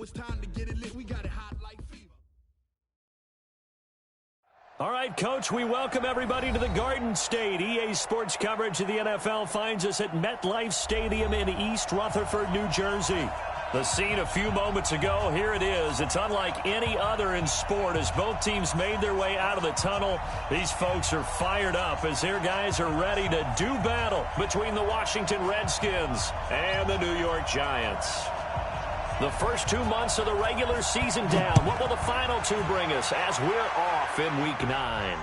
it's time to get it lit. We got it hot like fever. All right, Coach, we welcome everybody to the Garden State. EA Sports coverage of the NFL finds us at MetLife Stadium in East Rutherford, New Jersey. The scene a few moments ago, here it is. It's unlike any other in sport as both teams made their way out of the tunnel. These folks are fired up as their guys are ready to do battle between the Washington Redskins and the New York Giants. The first 2 months of the regular season down. What will the final two bring us as we're off in Week 9?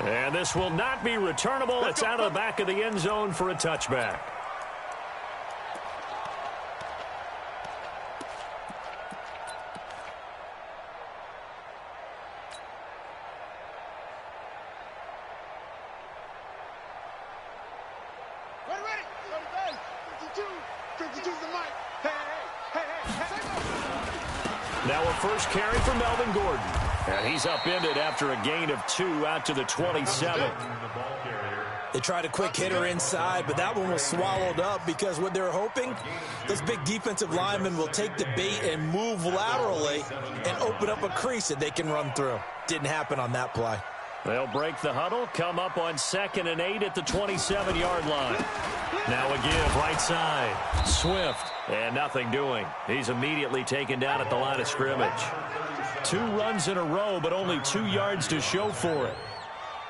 And this will not be returnable. It's out of the back of the end zone for a touchback. Now a first carry for Melvin Gordon. And he's upended after a gain of 2 out to the 27. They tried a quick hitter inside, but that one was swallowed up because what they're hoping, those big defensive linemen will take the bait and move laterally and open up a crease that they can run through. Didn't happen on that play. They'll break the huddle, come up on 2nd and 8 at the 27-yard line. Now a give, right side. Swift, and nothing doing. He's immediately taken down at the line of scrimmage. 2 runs in a row, but only 2 yards to show for it.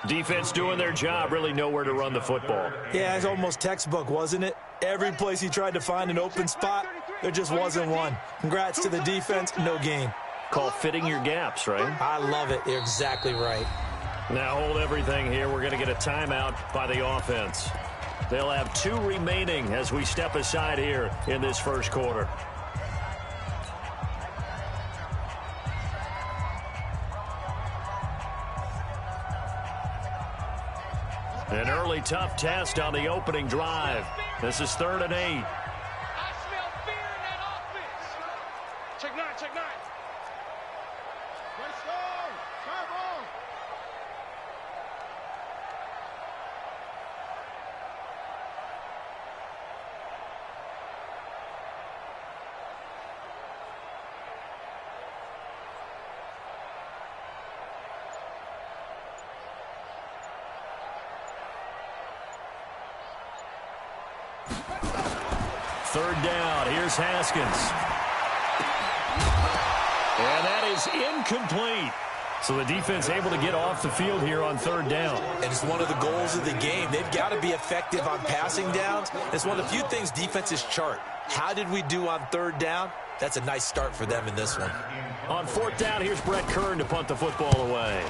Defense doing their job, really nowhere to run the football. Yeah, it's almost textbook, wasn't it? Every place he tried to find an open spot, there just wasn't one. Congrats to the defense, no gain. Call fitting your gaps, right? I love it. You're exactly right. Now hold everything here. We're going to get a timeout by the offense. They'll have 2 remaining as we step aside here in this first quarter. An early tough test on the opening drive. This is 3rd and 8. I smell fear in that offense. Check 9, check 9. Let's go. Come on. Third down. Here's Haskins. And that is incomplete. So the defense able to get off the field here on 3rd down. And it's one of the goals of the game. They've got to be effective on passing downs. It's one of the few things defenses chart. How did we do on 3rd down? That's a nice start for them in this one. On 4th down, here's Brett Kern to punt the football away.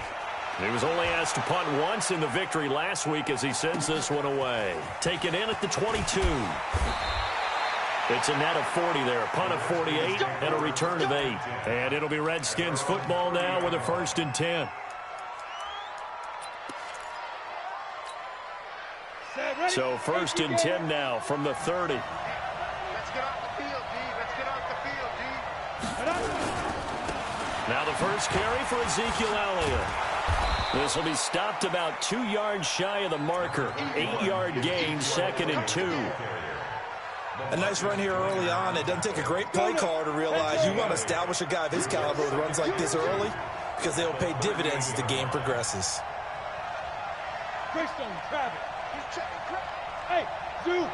He was only asked to punt once in the victory last week as he sends this one away. Taken in at the 22. It's a net of 40 there, a punt of 48, and a return of 8. And it'll be Redskins football now with a 1st and 10. So 1st and 10 now from the 30. Let's get off the field, D. Let's get off the field, D. Now the first carry for Ezekiel Elliott. This will be stopped about 2 yards shy of the marker. 8-yard gain, 2nd and 2. A nice run here early on. It doesn't take a great play caller to realize you want to establish a guy of his caliber with runs like this early because they'll pay dividends as the game progresses. Greystone, grab it. He's checking. Hey, dude.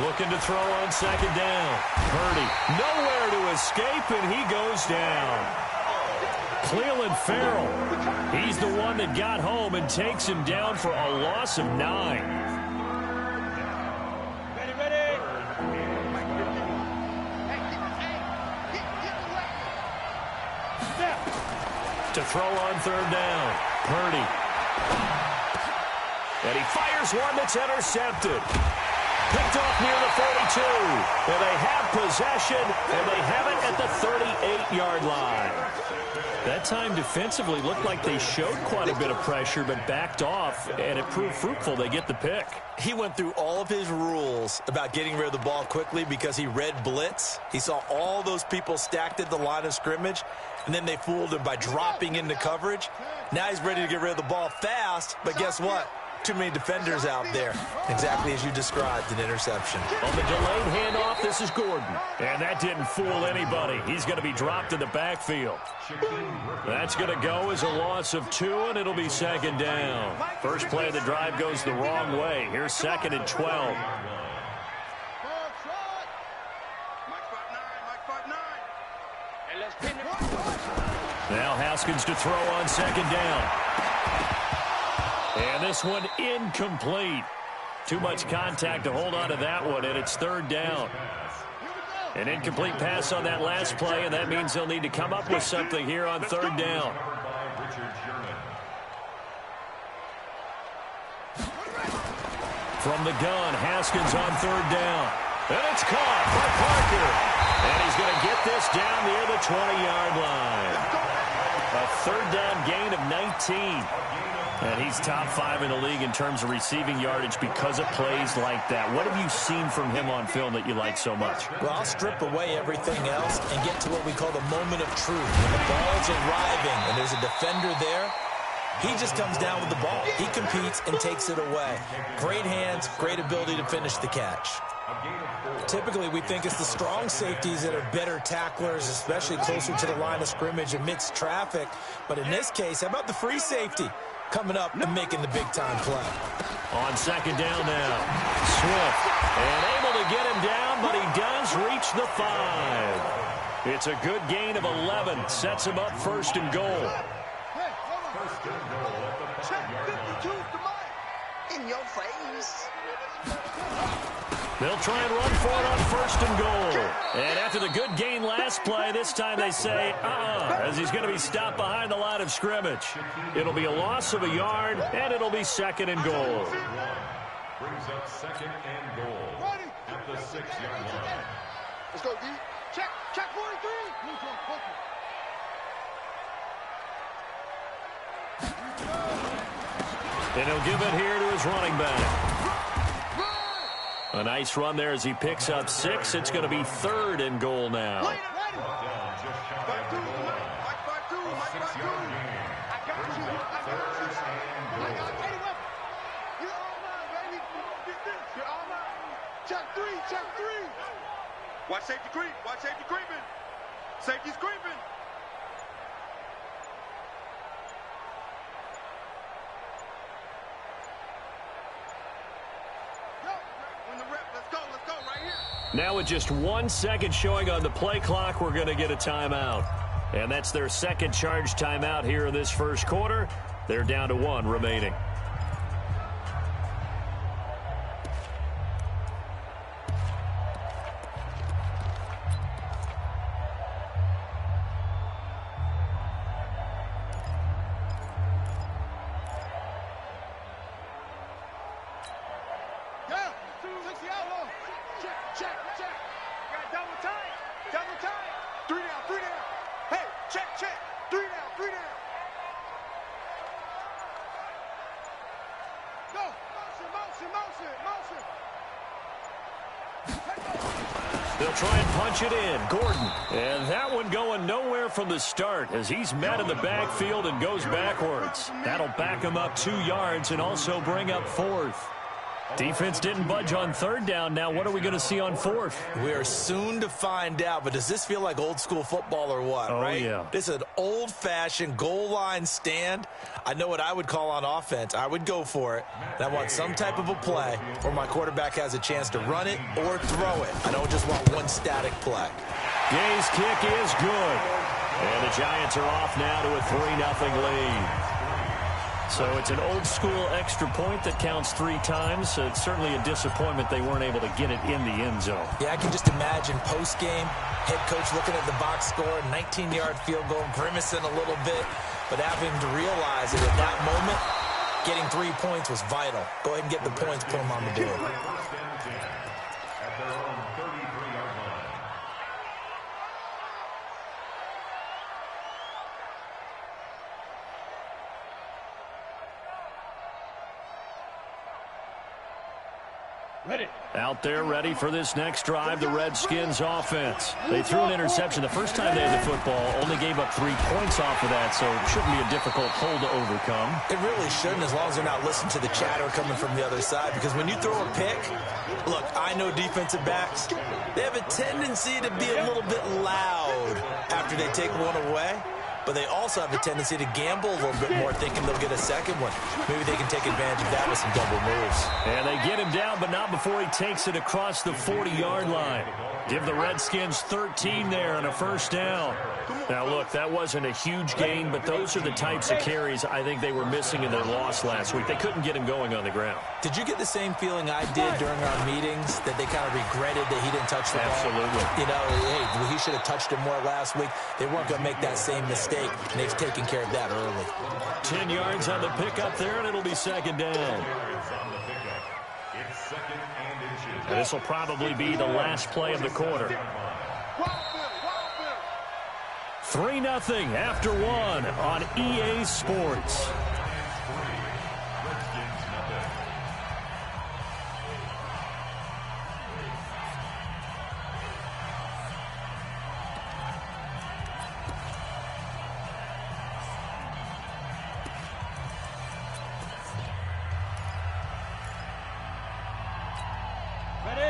Looking to throw on 2nd down. Purdy nowhere to escape, and he goes down. Cleveland Farrell, he's the one that got home and takes him down for a loss of 9. Ready, ready. To throw on 3rd down. Purdy. And he fires one that's intercepted. Picked off near the 42. And they have possession, and they have it at the 38-yard line. That time defensively looked like they showed quite a bit of pressure but backed off, and it proved fruitful. They get the pick. He went through all of his rules about getting rid of the ball quickly because he read blitz. He saw all those people stacked at the line of scrimmage, and then they fooled him by dropping into coverage. Now he's ready to get rid of the ball fast, but guess what? too many defenders out there. Exactly as you described, an interception. On the delayed handoff, this is Gordon. And that didn't fool anybody. He's going to be dropped in the backfield. That's going to go as a loss of 2, and it'll be second down. First play of the drive goes the wrong way. Here's second and 12. Now Haskins to throw on second down. And this one incomplete. Too much contact to hold on to that one, and it's third down. An incomplete pass on that last play, and that means they'll need to come up with something here on third down. From the gun, Haskins on third down. And it's caught by Parker. And he's going to get this down near the 20-yard line. A third down gain of 19. And he's top 5 in the league in terms of receiving yardage because of plays like that. What have you seen from him on film that you like so much? Well, I'll strip away everything else and get to what we call the moment of truth. When the ball's arriving and there's a defender there, he just comes down with the ball. He competes and takes it away. Great hands, great ability to finish the catch. Typically, we think it's the strong safeties that are better tacklers, especially closer to the line of scrimmage amidst traffic. But in this case, how about the free safety coming up and making the big-time play? On second down now, Swift. And able to get him down, but he does reach the 5. It's a good gain of 11. Sets him up first and goal. In your face. They'll try and run for it on first and goal. And after the good gain last play, this time they say, as he's going to be stopped behind the line of scrimmage. It'll be a loss of a yard, and it'll be second and goal. Brings up second and goal at the 6-yard line. Let's go, D. Check 43. And he'll give it here to his running back. A nice run there as he picks up 6. It's going to be third and goal now. Check 3. Watch safety creep. Watch safety creeping. Safety's creeping. Now with just 1 second showing on the play clock, we're going to get a timeout. And that's their second charge timeout here in this first quarter. They're down to 1 remaining. They'll try and punch it in. Gordon. And that one going nowhere from the start as he's met in the backfield and goes backwards. That'll back him up 2 yards and also bring up 4th. Defense didn't budge on third down. Now what are we going to see on 4th? We are soon to find out, but does this feel like old school football or what, right? Yeah. This is an old-fashioned goal line stand. I know what I would call on offense. I would go for it. And I want some type of a play where my quarterback has a chance to run it or throw it. I don't just want one static play. Gay's kick is good. And the Giants are off now to a 3-0 lead. So it's an old-school extra point that counts 3 times. So it's certainly a disappointment they weren't able to get it in the end zone. Yeah, I can just imagine post-game, head coach looking at the box score, 19-yard field goal, grimacing a little bit, but having to realize that at that moment, getting 3 points was vital. Go ahead and get the points, put them on the board. At their own 33-yard line. Out there ready for this next drive, the Redskins offense. They threw an interception the first time they had the football, only gave up 3 points off of that, so it shouldn't be a difficult hole to overcome. It really shouldn't, as long as they're not listening to the chatter coming from the other side, because when you throw a pick, look, I know defensive backs, they have a tendency to be a little bit loud after they take one away. But they also have a tendency to gamble a little bit more, thinking they'll get a second one. Maybe they can take advantage of that with some double moves. And they get him down, but not before he takes it across the 40-yard line. Give the Redskins 13 there and a first down. Now, look, that wasn't a huge gain, but those are the types of carries I think they were missing in their loss last week. They couldn't get him going on the ground. Did you get the same feeling I did during our meetings, that they kind of regretted that he didn't touch the ball? Absolutely. You know, hey, he should have touched it more last week. They weren't going to make that same mistake, and they've taken care of that early. 10 yards on the pickup there, and it'll be second down. This will probably be the last play of the quarter. 3-0 after 1 on EA Sports.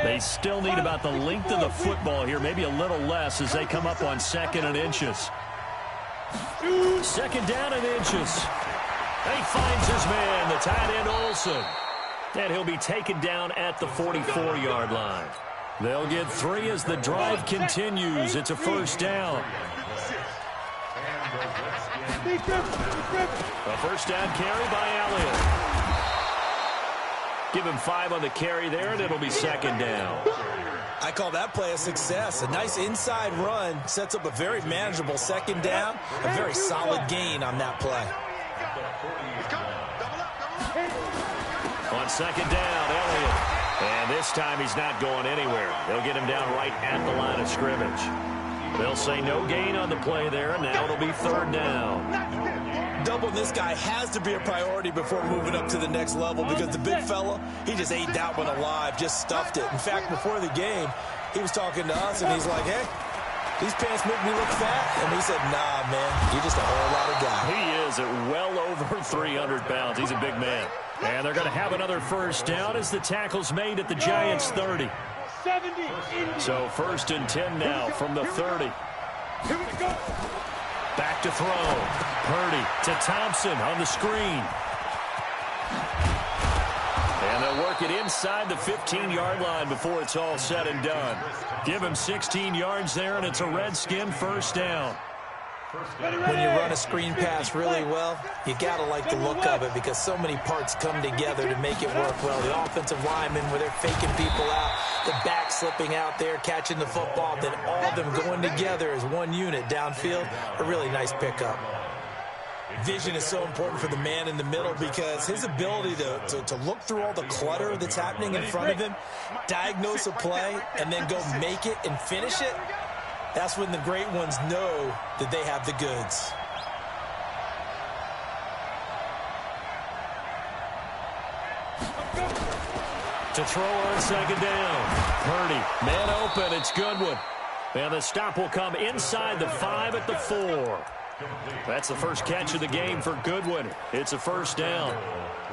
They still need about the length of the football here, maybe a little less as they come up on 2nd and inches. 2nd down and inches. He finds his man, the tight end Olsen. And he'll be taken down at the 44-yard line. They'll get 3 as the drive continues. It's a first down. A first down carry by Elliott. Give him 5 on the carry there, and it'll be second down. I call that play a success. A nice inside run sets up a very manageable second down. A very solid gain on that play. On second down, Elliott. And this time he's not going anywhere. They'll get him down right at the line of scrimmage. They'll say no gain on the play there, and now it'll be 3rd down. Doubling this guy has to be a priority before moving up to the next level, because the big fella, he just ate that one alive, just stuffed it. In fact, before the game, he was talking to us, and he's like, hey, these pants make me look fat. And we said, nah, man, you're just a whole lot of guy. He is at well over 300 pounds. He's a big man. And they're going to have another first down as the tackle's made at the Giants' 30. So 1st and 10 now from the 30. Here we go. Back to throw. Purdy to Thompson on the screen. And they'll work it inside the 15-yard line before it's all said and done. Give him 16 yards there, and it's a Redskin first down. When you run a screen pass really well, you got to like the look of it, because so many parts come together to make it work well. The offensive linemen, where they're faking people out, the back slipping out there, catching the football, then all of them going together as one unit downfield. A really nice pickup. Vision is so important for the man in the middle, because his ability to look through all the clutter that's happening in front of him, diagnose a play, and then go make it and finish it, that's when the great ones know that they have the goods. To throw on second down. Purdy, man open, it's Goodwin. And the stop will come inside the 5 at the 4. That's the first catch of the game for Goodwin. It's a first down.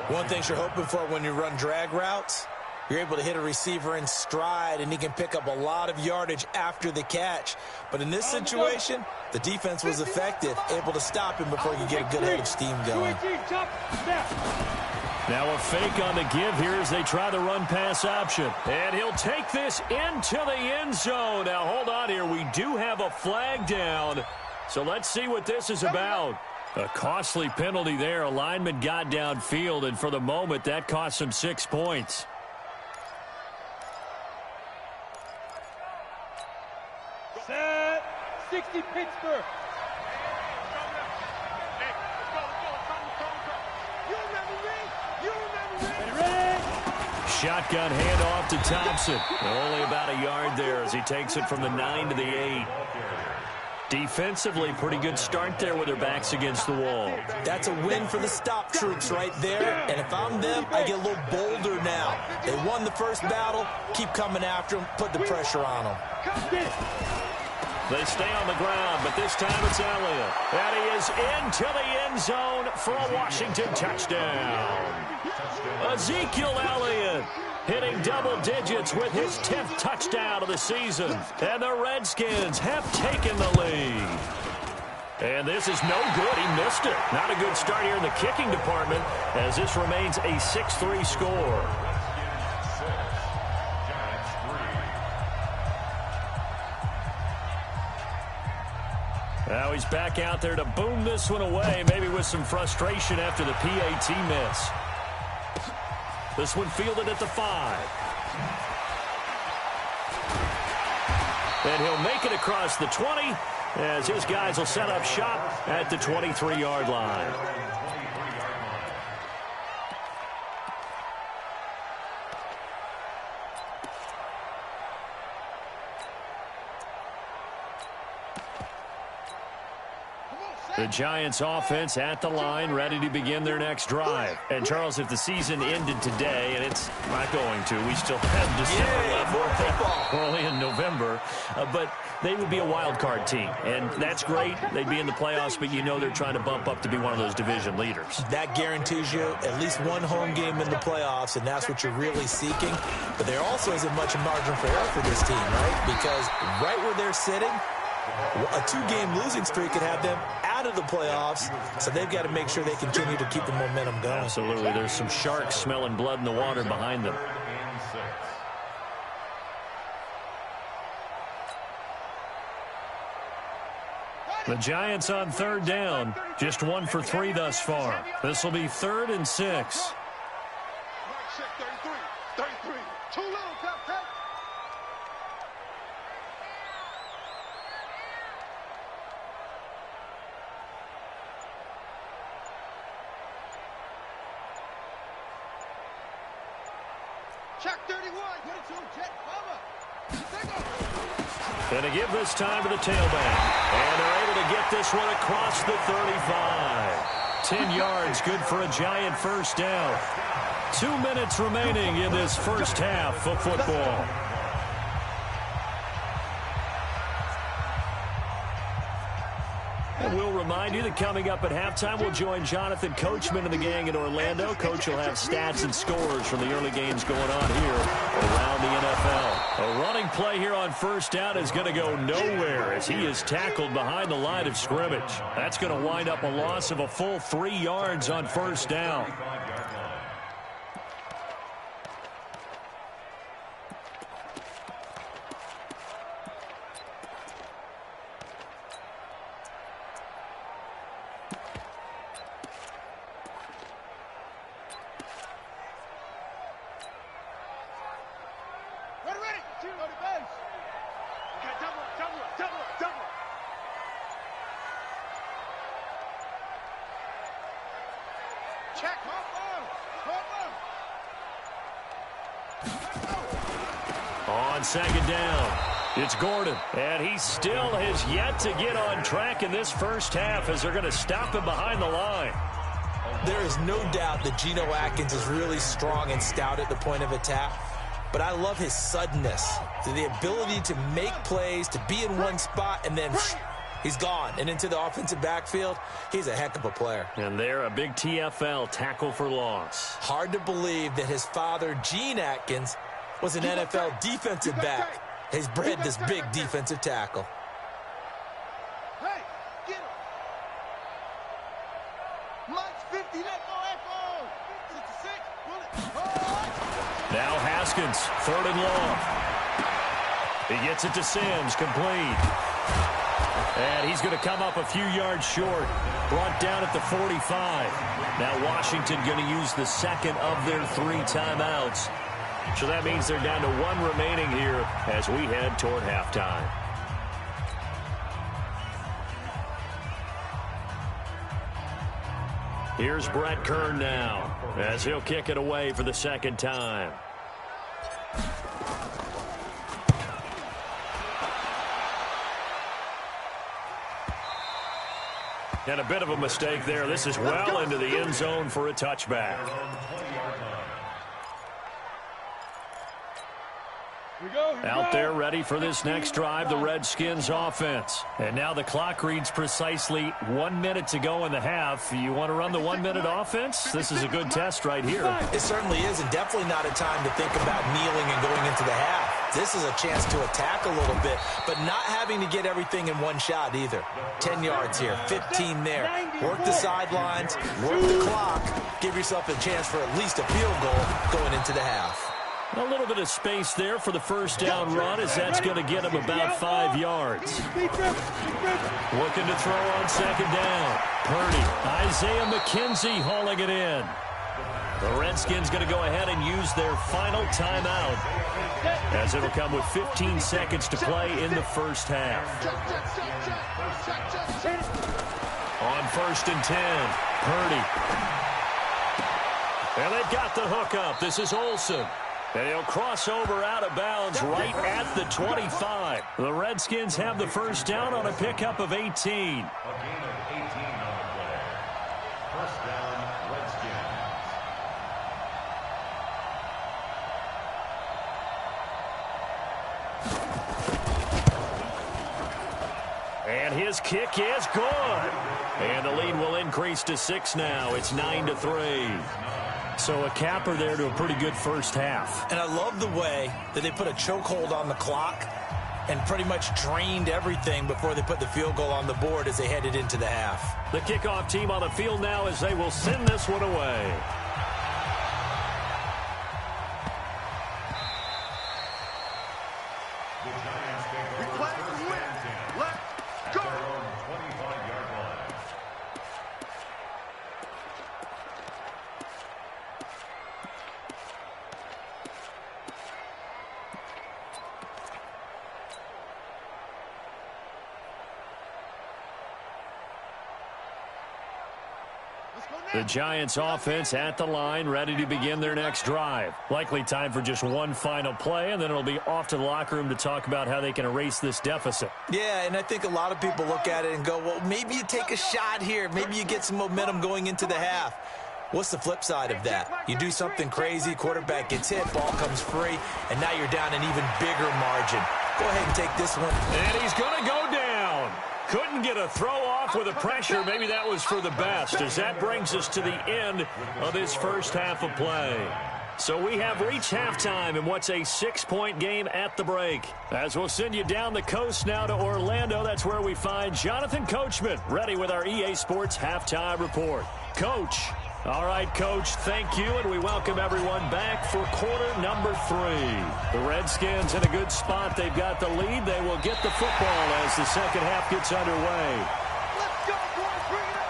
One thing you're hoping for when you run drag routes, you're able to hit a receiver in stride, and he can pick up a lot of yardage after the catch. But in this situation, the defense was effective, able to stop him before he could get a good head of steam going. Now a fake on the give here as they try the run-pass option. And he'll take this into the end zone. Now, hold on here. We do have a flag down. So let's see what this is about. A costly penalty there. A lineman got downfield, and for the moment, that cost him 6 points. Set. 60 Pittsburgh. Shotgun handoff to Thompson. Only about a yard there as he takes it from the 9 to the 8. Defensively, pretty good start there with their backs against the wall. That's a win for the stop troops right there. And if I'm them, I get a little bolder now. They won the first battle. Keep coming after them. Put the pressure on them. They stay on the ground, but this time it's Elliott. And he is into the end zone for a Washington touchdown. Ezekiel Elliott hitting double digits with his 10th touchdown of the season. And the Redskins have taken the lead. And this is no good. He missed it. Not a good start here in the kicking department as this remains a 6-3 score. Now he's back out there to boom this one away, maybe with some frustration after the PAT miss. This one fielded at the 5. And he'll make it across the 20 as his guys will set up shop at the 23-yard line. The Giants offense at the line, ready to begin their next drive. And, Charles, if the season ended today, and it's not going to, we still have December left. We're only in November. But they would be a wild card team. And that's great. They'd be in the playoffs, but you know they're trying to bump up to be one of those division leaders. That guarantees you at least one home game in the playoffs, and that's what you're really seeking. But there also isn't much margin for error for this team, right? Because right where they're sitting, a 2-game losing streak could have them out of the playoffs, so they've got to make sure they continue to keep the momentum going. Absolutely. There's some sharks smelling blood in the water behind them. The Giants on 3rd down, just 1 for 3 thus far. This will be 3rd and 6. Check 31. Jet cover. And to give this time to the tailback. And they're able to get this one across the 35. 10 yards, good for a Giant first down. 2 minutes remaining in this first half of football. And we'll remind you that coming up at halftime, we'll join Jonathan Coachman and the gang in Orlando. Coach will have stats and scores from the early games going on here around the NFL. A running play here on first down is going to go nowhere as he is tackled behind the line of scrimmage. That's going to wind up a loss of a full 3 yards on first down. On 2nd down, it's Gordon. And he still has yet to get on track in this first half as they're going to stop him behind the line. There is no doubt that Geno Atkins is really strong and stout at the point of attack. But I love his suddenness, the ability to make plays, to be in one spot, and then he's gone and into the offensive backfield. He's a heck of a player. And they're a big TFL, tackle for loss. Hard to believe that his father, Gene Atkins, was an NFL defensive back. He's bred this big defensive tackle. Hey, get him. Mike's 50, let go, echo. 66, now Haskins, 3rd and long. He gets it to Sims, complete. And he's going to come up a few yards short. Brought down at the 45. Now Washington going to use the second of their 3 timeouts. So that means they're down to 1 remaining here as we head toward halftime. Here's Brett Kern now as he'll kick it away for the 2nd time. And a bit of a mistake there. This is well into the end zone for a touchback. Out there ready for this next drive, the Redskins offense. And now the clock reads precisely 1 minute to go in the half. You want to run the 1 minute offense? This is a good test right here. It certainly is, and definitely not a time to think about kneeling and going into the half. This is a chance to attack a little bit, but not having to get everything in one shot either. 10 yards here, 15 there. Work the sidelines, work the clock. Give yourself a chance for at least a field goal going into the half. A little bit of space there for the first down run, as that's going to get him about 5 yards. Looking to throw on second down. Purdy, Isaiah McKenzie hauling it in. The Redskins going to go ahead and use their final timeout, as it'll come with 15 seconds to play in the first half. On 1st and 10, Purdy. And they've got the hook up. This is Olsen. And he'll cross over out of bounds right at the 25. The Redskins have the first down on a pickup of 18. A gain of 18 on the play. First down, Redskins. And his kick is good. And the lead will increase to 6 now. It's 9-3. So a capper there to a pretty good first half. And I love the way that they put a chokehold on the clock and pretty much drained everything before they put the field goal on the board as they headed into the half. The kickoff team on the field now as they will send this one away. The Giants offense at the line, ready to begin their next drive. Likely time for just one final play, and then it'll be off to the locker room to talk about how they can erase this deficit. Yeah, and I think a lot of people look at it and go, well, maybe you take a shot here. Maybe you get some momentum going into the half. What's the flip side of that? You do something crazy, quarterback gets hit, ball comes free, and now you're down an even bigger margin. Go ahead and take this one. And he's going to go down. Couldn't get a throw off with the pressure. Maybe that was for the best, as that brings us to the end of this first half of play. So we have reached halftime in what's a 6-point game at the break. As we'll send you down the coast now to Orlando, that's where we find Jonathan Coachman, ready with our EA Sports Halftime Report. Coach. All right, Coach, thank you, and we welcome everyone back for quarter number 3. The Redskins in a good spot. They've got the lead. They will get the football as the second half gets underway. Let's go, boys, bring it up.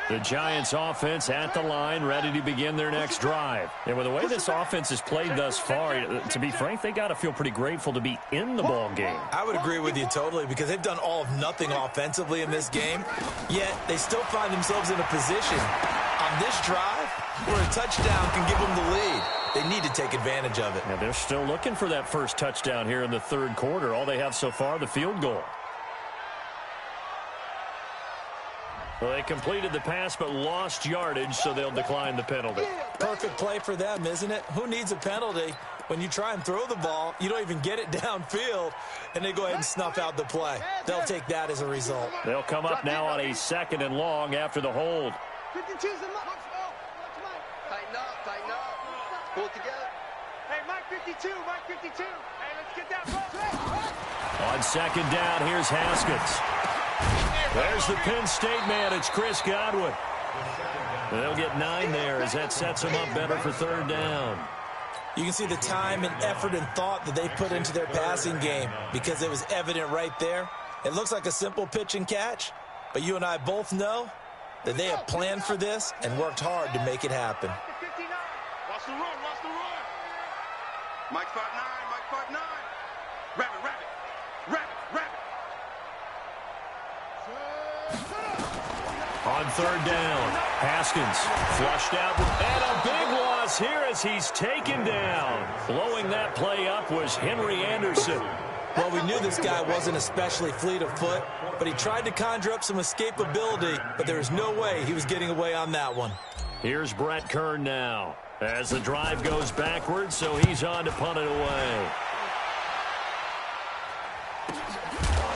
The Giants offense at the line, ready to begin their next drive. And with the way this offense has played thus far, to be frank, they got to feel pretty grateful to be in the ball game. I would agree with you totally, because they've done all of nothing offensively in this game, yet they still find themselves in a position on this drive where a touchdown can give them the lead. They need to take advantage of it. And they're still looking for that first touchdown here in the third quarter. All they have so far, the field goal. Well, they completed the pass but lost yardage, so they'll decline the penalty. Perfect play for them, isn't it? Who needs a penalty when you try and throw the ball, you don't even get it downfield, and they go ahead and snuff out the play? They'll take that as a result. They'll come up now on a 2nd and long after the hold. 52's the mark. Tighten up. Pull it together. Hey, Mike 52, Mike 52. Hey, let's get that ball. On 2nd down, here's Haskins. There's the Penn State man. It's Chris Godwin. They'll get 9 there as that sets them up better for 3rd down. You can see the time and effort and thought that they put into their passing game, because it was evident right there. It looks like a simple pitch and catch, but you and I both know that they have planned for this and worked hard to make it happen. Watch the run. Mike 5'9", Mike 5'9". Rabbit. On 3rd down, Haskins flushed out, and a big loss falls here as he's taken down. Blowing that play up was Henry Anderson. Well, we knew this guy wasn't especially fleet of foot, but he tried to conjure up some escapability, but there was no way he was getting away on that one. Here's Brett Kern now as the drive goes backwards, so he's on to punt it away.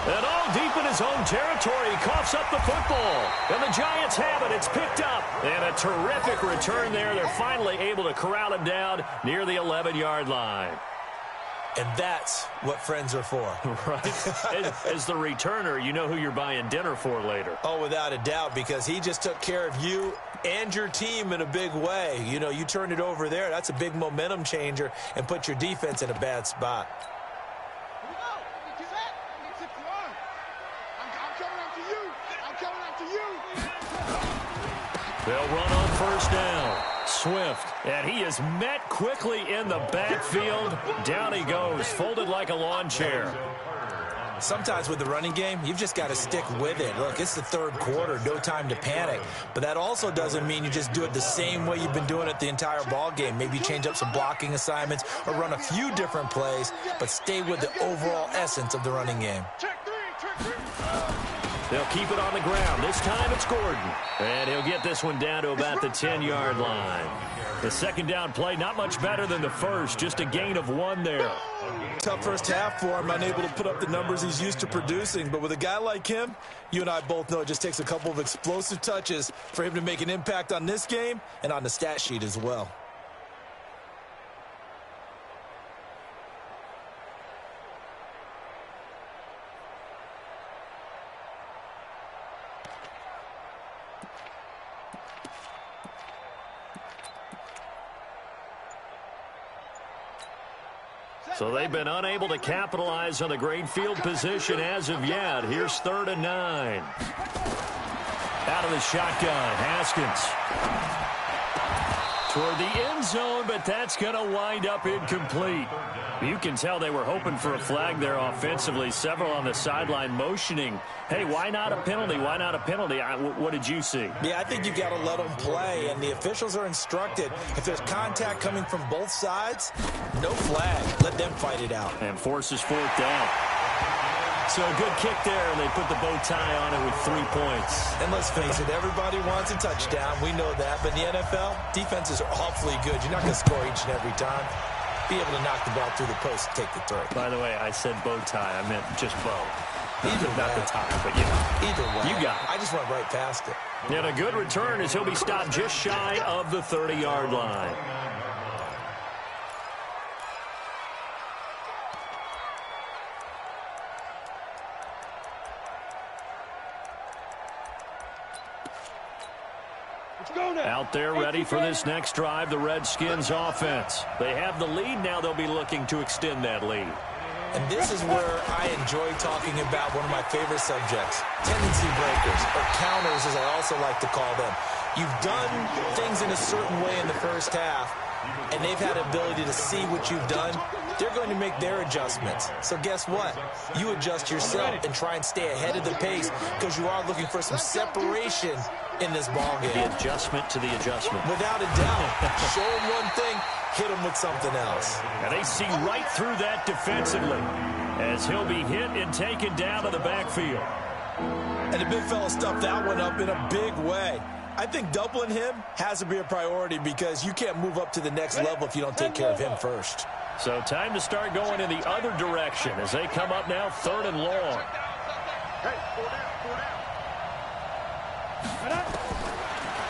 And all deep in his own territory, he coughs up the football. And the Giants have it. It's picked up. And a terrific return there. They're finally able to corral him down near the 11-yard line. And that's what friends are for. Right. As the returner, you know who you're buying dinner for later. Oh, without a doubt, because he just took care of you and your team in a big way. You know, you turned it over there. That's a big momentum changer and put your defense in a bad spot. They'll run on first down. Swift, and he is met quickly in the backfield. Down he goes, folded like a lawn chair. Sometimes with the running game, you've just got to stick with it. Look, it's the third quarter, no time to panic. But that also doesn't mean you just do it the same way you've been doing it the entire ball game. Maybe change up some blocking assignments or run a few different plays, but stay with the overall essence of the running game. They'll keep it on the ground. This time it's Gordon. And he'll get this one down to about the 10-yard line. The second down play, not much better than the first. Just a gain of 1 there. Tough first half for him. Unable to put up the numbers he's used to producing. But with a guy like him, you and I both know it just takes a couple of explosive touches for him to make an impact on this game and on the stat sheet as well. So they've been unable to capitalize on the great field position as of yet. Here's 3rd and 9. Out of the shotgun, Haskins. Toward the end zone, but that's going to wind up incomplete. You can tell they were hoping for a flag there offensively. Several on the sideline motioning, hey, why not a penalty? Why not a penalty? What did you see? Yeah, I think you got to let them play, and the officials are instructed. If there's contact coming from both sides, no flag. Let them fight it out. And forces 4th down. So a good kick there, and they put the bow tie on it with 3 points. And let's face it, everybody wants a touchdown. We know that. But in the NFL, defenses are awfully good. You're not going to score each and every time. Be able to knock the ball through the post and take the throw. By the way, I said bow tie. I meant just bow. Either not way. the tie, but yeah. Either way. You got it. I just went right past it. And a good return as he'll be stopped just shy of the 30-yard line. Out there ready for this next drive, the Redskins offense. They have the lead. Now they'll be looking to extend that lead. And this is where I enjoy talking about one of my favorite subjects, tendency breakers, or counters as I also like to call them. You've done things in a certain way in the first half, and they've had the ability to see what you've done. They're going to make their adjustments. So guess what? You adjust yourself and try and stay ahead of the pace because you are looking for some separation in this ball game. The adjustment to the adjustment. Without a doubt. Show them one thing, hit them with something else. And they see right through that defensively as he'll be hit and taken down to the backfield. And the big fella stuffed that one up in a big way. I think doubling him has to be a priority because you can't move up to the next level if you don't take care of him first. So time to start going in the other direction as they come up now 3rd and long.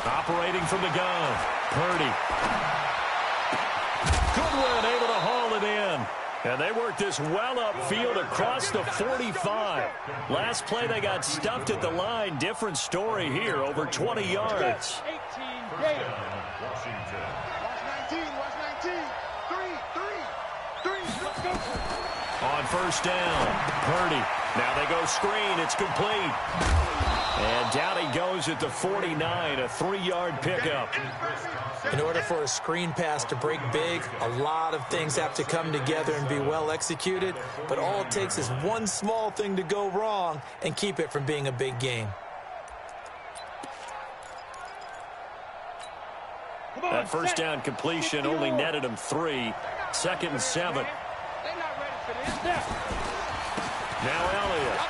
Operating from the gun, Purdy. Goodwin able to haul it in. And they work this well upfield across the 45. Last play they got stuffed at the line. Different story here, over 20 yards. On first down, Purdy. Now they go screen. It's complete. And down he goes at the 49, a 3-yard pickup. In order for a screen pass to break big, a lot of things have to come together and be well executed. But all it takes is one small thing to go wrong and keep it from being a big game. That first down completion only netted him 3. 2nd and 7. Now Elliott.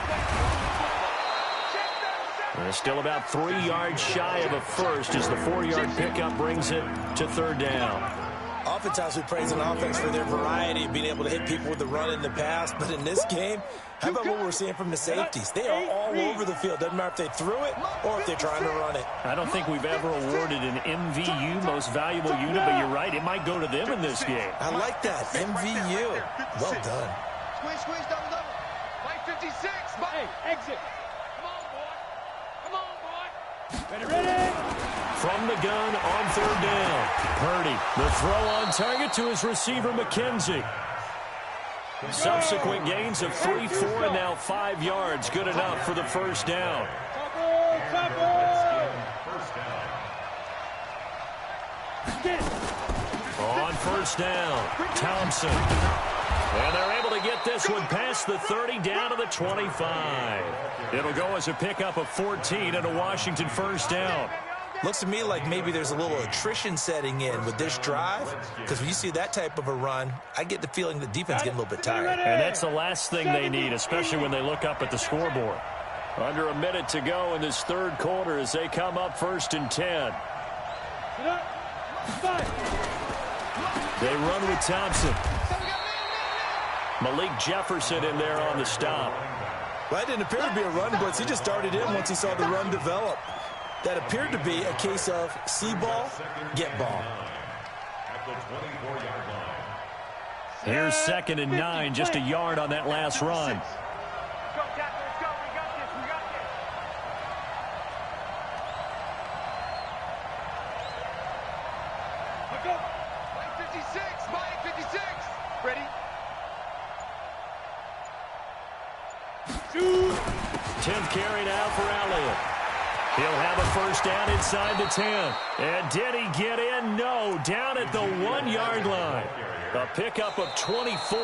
They're still about 3 yards shy of a first as the 4-yard pickup brings it to 3rd down. Oftentimes we praise an offense for their variety of being able to hit people with the run and the pass, but in this game, how about what we're seeing from the safeties? They are all over the field. Doesn't matter if they threw it or if they're trying to run it. I don't think we've ever awarded an MVU, most valuable unit, but you're right, it might go to them in this game. I like that, MVU. Well done. Squeeze, squeeze, double, double. Mike 56. Hey, exit. Come on, boy. Come on, boy. Ready, ready. From the gun on 3rd down. Purdy, the throw on target to his receiver, McKenzie. Subsequent gains of 3, 4, and now 5 yards. Good enough for the first down. On 1st down, Thompson. And they're able to get this one past the 30 down to the 25. It'll go as a pickup of 14 and a Washington first down. Looks to me like maybe there's a little attrition setting in with this drive, because when you see that type of a run, I get the feeling the defense getting a little bit tired. And that's the last thing they need, especially when they look up at the scoreboard. Under a minute to go in this 3rd quarter as they come up 1st and 10. They run with Thompson. Malik Jefferson in there on the stop. Well, that didn't appear to be a run blitz. He just darted in once he saw the run develop. That appeared to be a case of see ball, get ball. Here's 2nd and 9, just a yard on that last run. Mike 56. Mike 56. Ready? 10th carry now for Elliott. He'll have a first down inside the 10. And did he get in? No, down at the 1-yard line. A pickup of 24,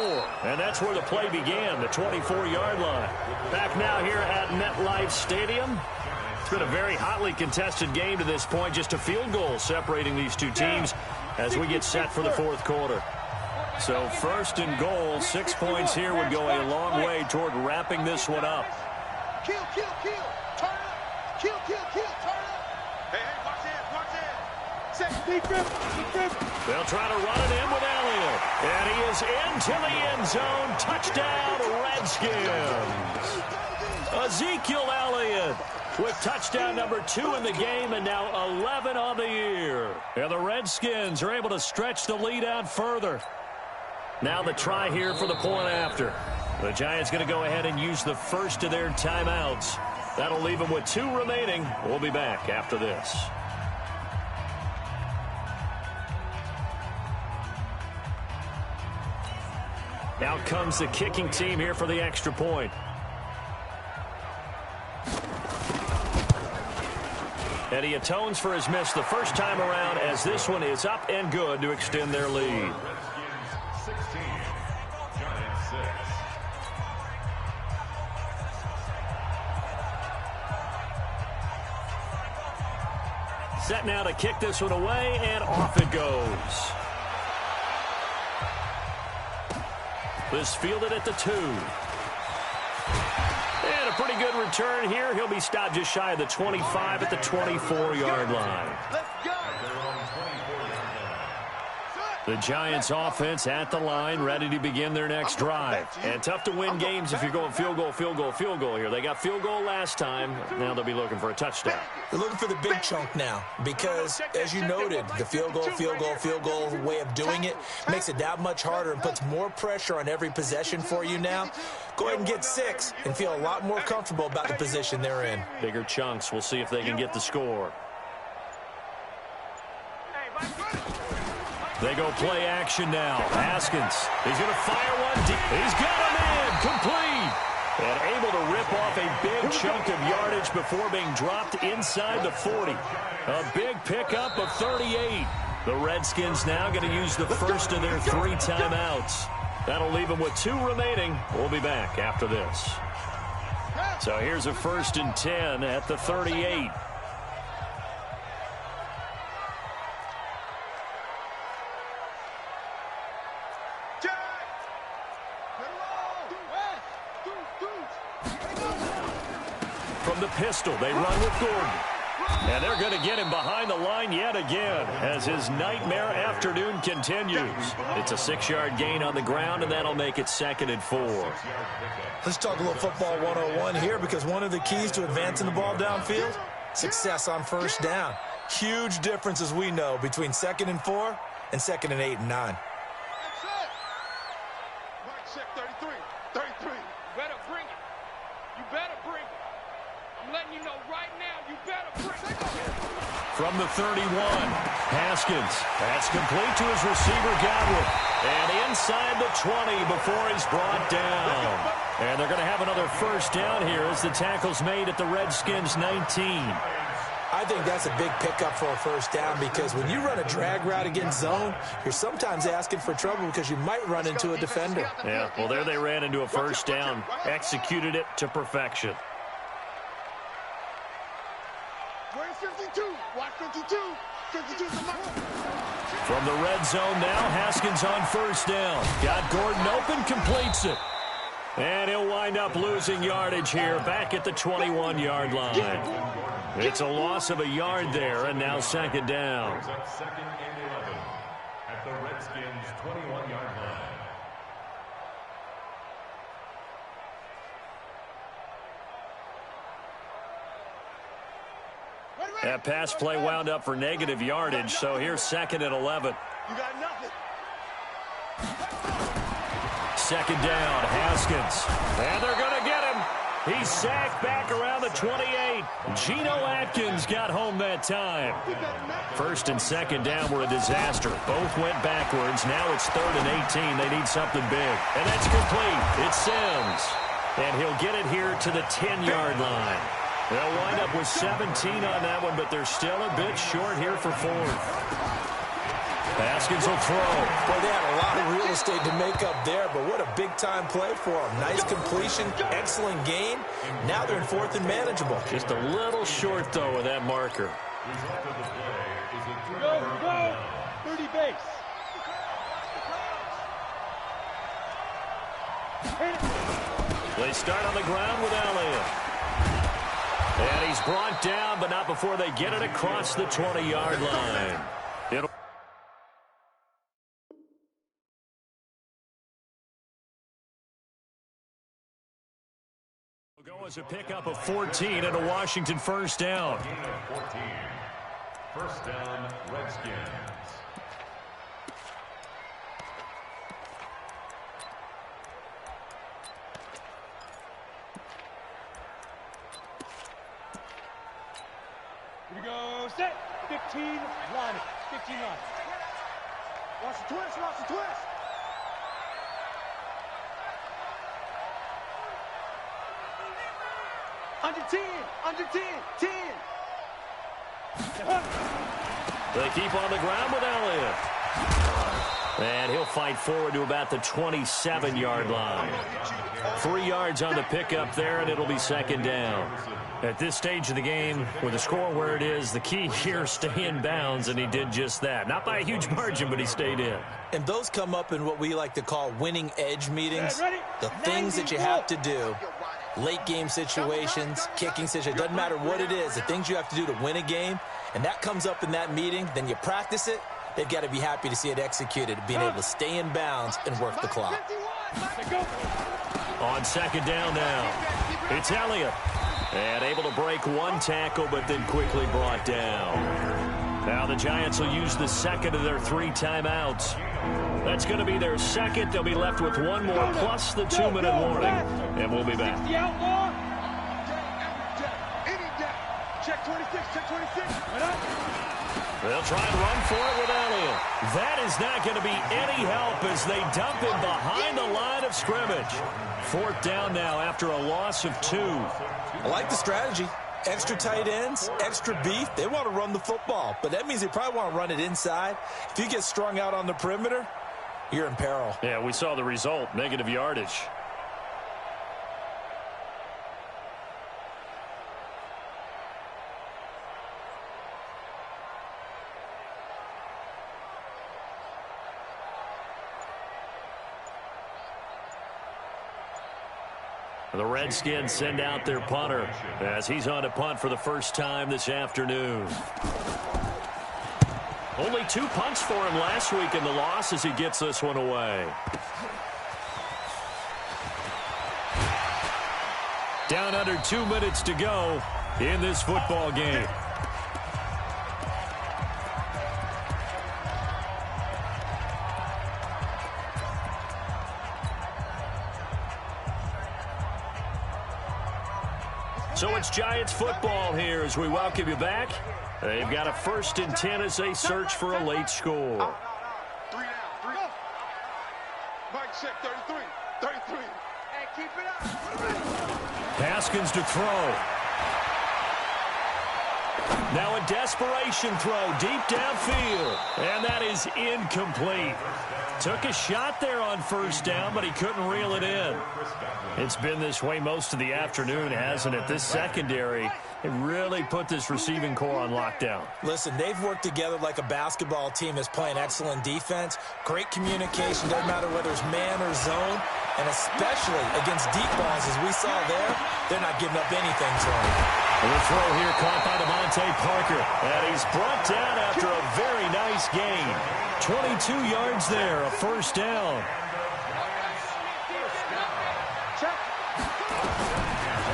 and that's where the play began, the 24-yard line. Back now here at MetLife Stadium. It's been a very hotly contested game to this point, just a field goal separating these two teams as we get set for the 4th quarter. So 1st and goal, 6 points here would go a long way toward wrapping this one up. Kill, kill, kill. Turn up. Kill, kill, kill. Turn up. Hey, hey, watch this, watch this. Second, deep grip, deep grip. They'll try to run it in with Elliott. And he is into the end zone. Touchdown, Redskins. Ezekiel Elliott with touchdown number 2 in the game and now 11 on the year. And the Redskins are able to stretch the lead out further. Now the try here for the point after. The Giants going to go ahead and use the first of their timeouts. That'll leave them with 2 remaining. We'll be back after this. Out comes the kicking team here for the extra point. And he atones for his miss the first time around as this one is up and good to extend their lead. 16, Giants 6. Set now to kick this one away, and off it goes. This fielded at the 2. And a pretty good return here. He'll be stopped just shy of the 25 at the 24-yard line. Let's go. The Giants offense at the line, ready to begin their next drive. And tough to win games if you're going field goal, field goal, field goal here. They got field goal last time. Now they'll be looking for a touchdown. They're looking for the big chunk now because, as you noted, the field goal way of doing it makes it that much harder and puts more pressure on every possession for you now. Go ahead and get 6 and feel a lot more comfortable about the position they're in. Bigger chunks. We'll see if they can get the score. They go play action now. Haskins, he's going to fire one deep. He's got him in, complete. And able to rip off a big chunk of yardage before being dropped inside the 40. A big pickup of 38. The Redskins now going to use the first of their 3 timeouts. That'll leave them with 2 remaining. We'll be back after this. So here's a 1st and 10 at the 38. From the pistol, they run with Gordon. And they're going to get him behind the line yet again as his nightmare afternoon continues. It's a 6-yard gain on the ground, and that'll make it 2nd and 4. Let's talk a little football 101 here, because one of the keys to advancing the ball downfield, success on first down. Huge difference, as we know, between 2nd and 4 and 2nd and 8 and 9. Check 33. 33. You better bring it. You better bring it. I'm letting you know right now, you better bring it. From the 31, Haskins. That's complete to his receiver, Godwin. And inside the 20 before he's brought down. And they're going to have another first down here as the tackle's made at the Redskins' 19. I think that's a big pickup for a first down, because when you run a drag route against zone, you're sometimes asking for trouble because you might run into a defender. Yeah, well, there they ran into a first down, executed it to perfection. Where's 52? Watch 52. 52's the mark. From the red zone now, Haskins on first down. Got Gordon open, completes it. And he'll wind up losing yardage here back at the 21-yard line. It's a loss of a yard there, and now 2nd down. Brings up 2nd and 11 at the Redskins' 21-yard line. That pass play wound up for negative yardage, so here's 2nd and 11. You got nothing. 2nd down, Haskins. And they're going to get him. He's sacked back around the 28. Geno Atkins got home that time. 1st and 2nd down were a disaster. Both went backwards. Now it's 3rd and 18. They need something big. And that's complete. It's Sims. And he'll get it here to the 10-yard line. They'll wind up with 17 on that one, but they're still a bit short here for 4th. Haskins will throw. Well, they had a lot of real estate to make up there, but what a big-time play for them. Nice completion, excellent gain. Now they're in 4th and manageable. Just a little short, though, of that marker. Result of the play is a Go. 30 base. They start on the ground with Elliott. And he's brought down, but not before they get it across the 20-yard line. It'll go as a pickup of 14 and a Washington first down. 14. First down, Redskins. Here we go. Set. 15 line. 15 line. Watch the twist. Watch the twist. Under 10. Under 10. 10. They keep on the ground with Elliott. And he'll fight forward to about the 27-yard line. 3 yards on the pickup there, and it'll be 2nd down. At this stage of the game, with the score where it is, the key here, stay in bounds, and he did just that. Not by a huge margin, but he stayed in. And those come up in what we like to call winning edge meetings. The things that you have to do, late game situations, kicking situations, doesn't matter what it is, the things you have to do to win a game, and that comes up in that meeting, then you practice it. They've got to be happy to see it executed, being able to stay in bounds and work the clock. On 2nd down now, it's Elliott. And able to break one tackle, but then quickly brought down. Now the Giants will use the 2nd of their 3 timeouts. That's going to be their 2nd. They'll be left with 1 more, plus the 2-minute warning. And we'll be back. Check 26. Check 26. They'll try and run for it with Elliott. That is not going to be any help as they dump him behind the line of scrimmage. 4th down now after a loss of 2. I like the strategy. Extra tight ends, extra beef. They want to run the football, but that means they probably want to run it inside. If you get strung out on the perimeter, you're in peril. Yeah, we saw the result, negative yardage. The Redskins send out their punter as he's on to punt for the first time this afternoon. Only 2 punts for him last week in the loss as he gets this one away. Down under 2 minutes to go in this football game. So it's Giants football here as we welcome you back. They've got a 1st and 10 as they search for a late score. 3 down, 3. Mike check 33, 33. Hey, keep it up. Haskins to throw. Now a desperation throw deep downfield. And that is incomplete. Took a shot there on 1st down, but he couldn't reel it in. It's been this way most of the afternoon, hasn't it? This secondary, it really put this receiving core on lockdown. Listen, they've worked together like a basketball team is playing excellent defense. Great communication, doesn't matter whether it's man or zone. And especially against deep balls, as we saw there, they're not giving up anything to him. The throw here caught by Devontae Parker. And he's brought down after a very nice gain. 22 yards there, a 1st down.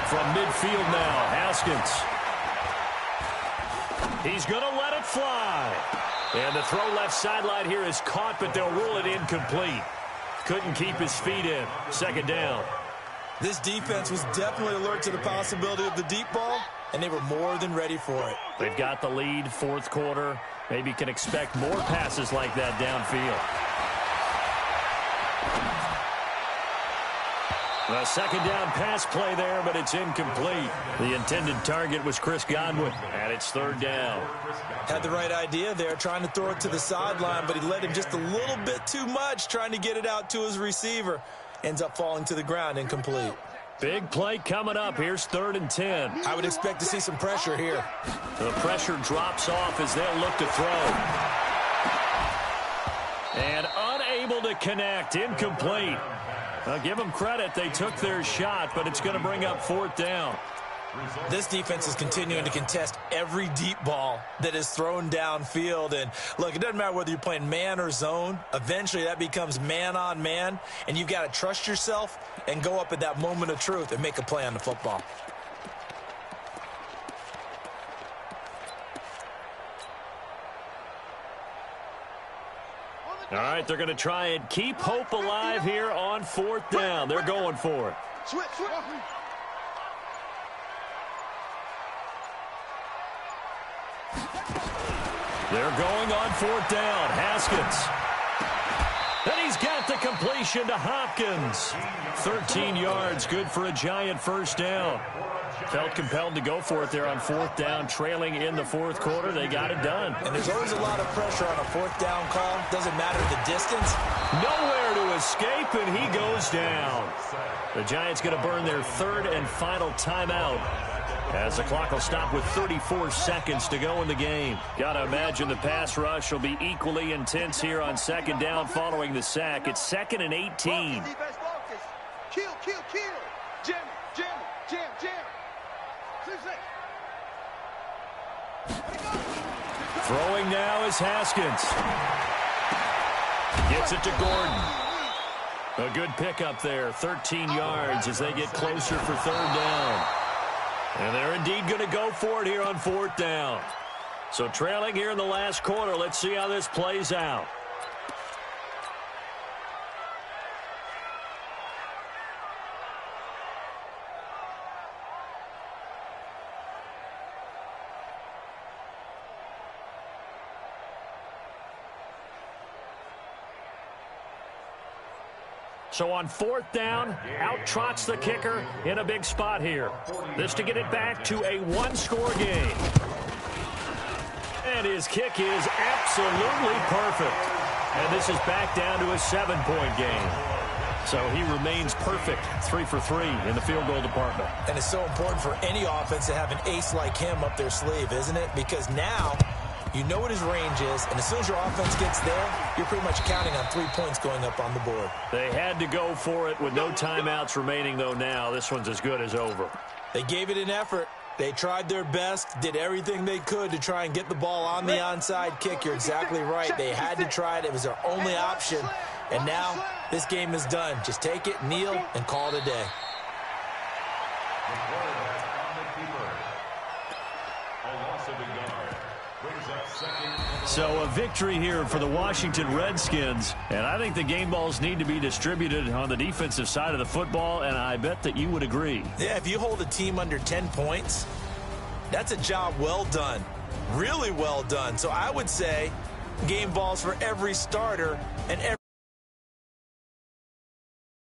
From midfield now, Haskins. He's going to let it fly. And the throw left sideline here is caught, but they'll rule it incomplete. Couldn't keep his feet in. 2nd down. This defense was definitely alert to the possibility of the deep ball, and they were more than ready for it. They've got the lead, 4th quarter. Maybe can expect more passes like that downfield. A 2nd down pass play there, but it's incomplete. The intended target was Chris Godwin, and it's 3rd down. Had the right idea there, trying to throw it to the sideline, but he let him just a little bit too much, trying to get it out to his receiver. Ends up falling to the ground, incomplete. Big play coming up. Here's 3rd and 10. I would expect to see some pressure here. The pressure drops off as they'll look to throw. And unable to connect. Incomplete. I'll give them credit. They took their shot, but it's going to bring up 4th down. This defense is continuing to contest every deep ball that is thrown downfield. And, look, it doesn't matter whether you're playing man or zone. Eventually, that becomes man-on-man, and you've got to trust yourself and go up at that moment of truth and make a play on the football. All right, they're going to try and keep hope alive here on 4th down. They're going for it. Switch. They're going on 4th down. Haskins. And he's got the completion to Hopkins. 13 yards, good for a Giant 1st down. Felt compelled to go for it there on 4th down, trailing in the 4th quarter. They got it done. And there's always a lot of pressure on a 4th down call. Doesn't matter the distance. Nowhere to escape, and he goes down. The Giants going to burn their 3rd and final timeout as the clock will stop with 34 seconds to go in the game. Got to imagine the pass rush will be equally intense here on 2nd down following the sack. It's 2nd and 18. Kill. Jam. Throwing now is Haskins. Gets it to Gordon. A good pickup there, 13 yards as they get closer for 3rd down. And they're indeed going to go for it here on 4th down. So trailing here in the last quarter, let's see how this plays out. So on 4th down, out trots the kicker in a big spot here. This to get it back to a 1-score game. And his kick is absolutely perfect. And this is back down to a 7-point game. So he remains perfect, 3 for 3 in the field goal department. And it's so important for any offense to have an ace like him up their sleeve, isn't it? Because now You know what his range is, and as soon as your offense gets there, you're pretty much counting on 3 points going up on the board. They had to go for it with no timeouts remaining, though, now. This one's as good as over. They gave it an effort. They tried their best, did everything they could to try and get the ball on the onside kick. You're exactly right. They had to try it. It was their only option. And now this game is done. Just take it, kneel, and call it a day. So a victory here for the Washington Redskins, and I think the game balls need to be distributed on the defensive side of the football, and I bet that you would agree. Yeah, if you hold a team under 10 points, that's a job well done, really well done. So I would say game balls for every starter and every